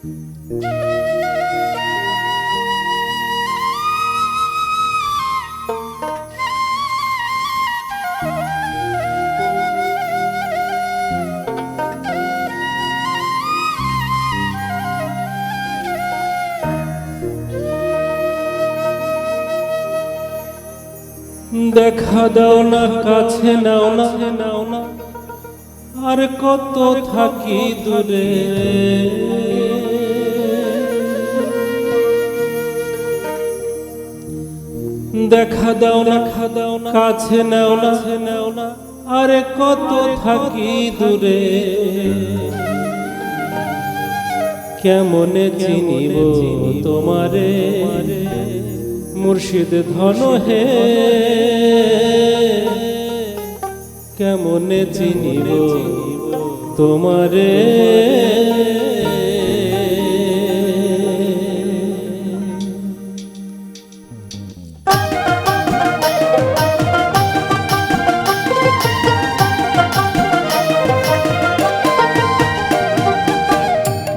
দেখা দাও না, কাছে নাও না, আর কত থাকি দূরে। দেখা দাও না, কাছে নাও না, আর কত থাকি দূরে। কেমনে চিনিব তোমারে মুর্শিদ ধন হে, কেমনে চিনিব তোমারে।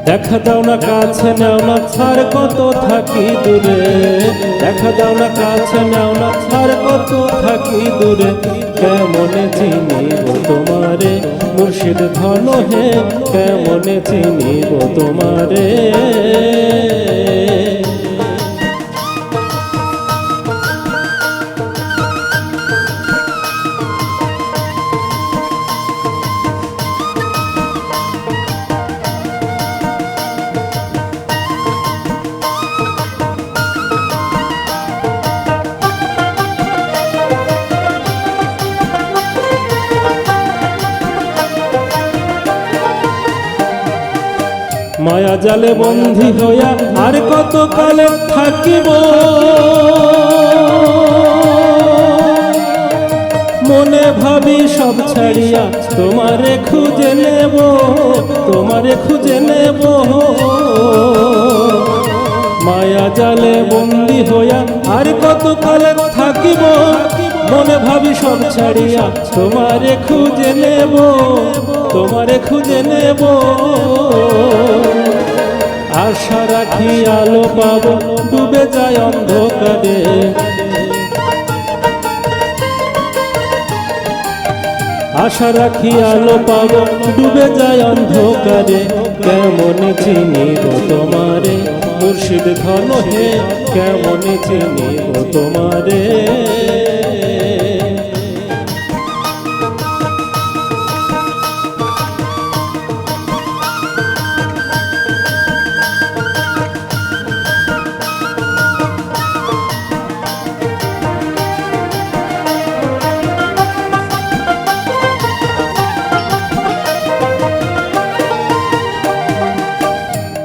দেখা দাও না, কাছে নাও না, আর কত থাকি দূরে। দেখা দাও না, কাছে নাও না, আর কত থাকি দূরে। কেমনে চিনিব তোমারে মুর্শিদ ধন হে, কেমনে চিনিব তোমারে। মায়া জালে বন্ধি হইয়া আর কত কালে থাকিব। মনে ভাবি সব ছাড়িয়া তোমারে খুঁজে নেব, তোমারে খুঁজে নেব। মায়া জালে বন্ধি হইয়া আর কত কালে থাকিব। মনে ভাবি সব ছাড়িয়া তোমারে খুঁজে নেব, তোমারে খুঁজে নেব। আশা রাখি আলো পাবো, ডুবে যায় অন্ধকারে। আশা রাখি আলো পাবো, ডুবে যায় অন্ধকারে। কেমনে চিনিব তোমারে মুর্শিদ ধন হে, কেমনে চিনিব তোমারে।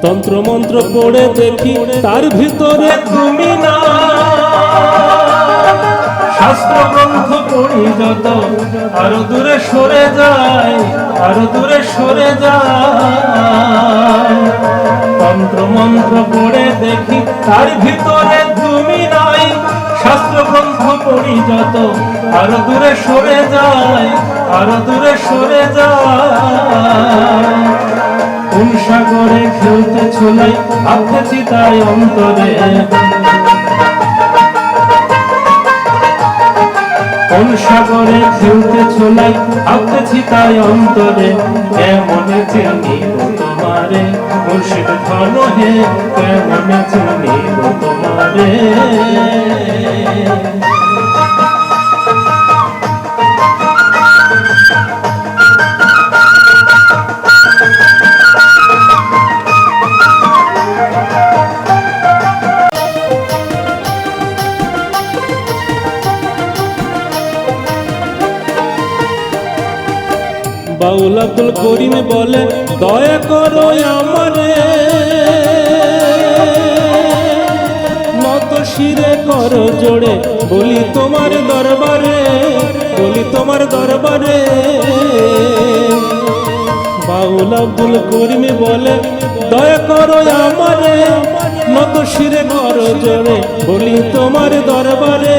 তন্ত্র মন্ত্র পড়ে দেখি তার ভিতরে তুমি না। শাস্ত্র গ্রন্থ পড়ি যত আরো দূরে সরে যায়, আরো দূরে সরে যায়। তন্ত্র মন্ত্র পড়ে দেখি তার ভিতরে তুমি নাই। শাস্ত্র গ্রন্থ পড়ি যত আরো দূরে সরে যায়, আরো দূরে সরে যায়। কোন সাগরে খেলতে ছোলাই ভাবতেছি তাই অন্তরে। কোন সাগরে খেলতে ছোলাই ভাবতেছি তাই অন্তরে। কেমনে চিনিব তোমারে মুর্শিদ ধন হে, কেমনে চিনিব তোমারে। বাউল আব্দুল করিম বলে দয়া করো আমারে, নত শিরে করো জোড়ে বলি তোমার দরবারে, বলি তোমার দরবারে। বাউল আব্দুল করিম বলে দয়া করো আমারে, নত শিরে করো জোড়ে বলি তোমার দরবারে,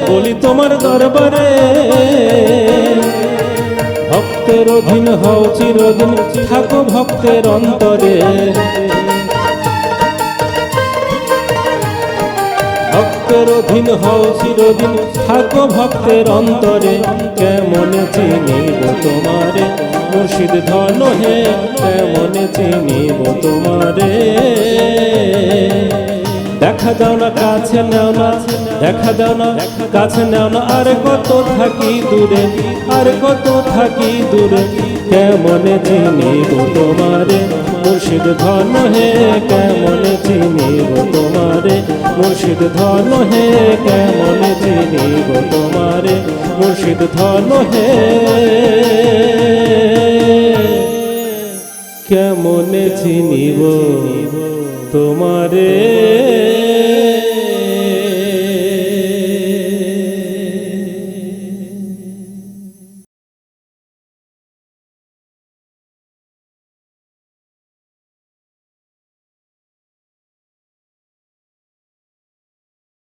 বলি তোমার দরবারে। ভক্তের অধীন হও চিরদিন, থাকো ভক্তের অন্তরে। ভক্তের অধীন হও চিরদিন, থাকো ভক্তের অন্তরে, কেমনে চিনিব তোমারে মুর্শিদ ধন হে, কেমনে চিনিব তোমারে। দেখা দাও না কাছে নাও না, দেখা দাও না কাছে নাও না, আর কত থাকি দূরে, আর কত থাকি দূরে, কেমনে চিনিব তোমারে মুর্শিদ ধন হে, কেমনে চিনিব তোমারে মুর্শিদ ধন হে, কেমনে চিনিব তোমারে মুর্শিদ ধন হে, কেমনে চিনিব তোমারে।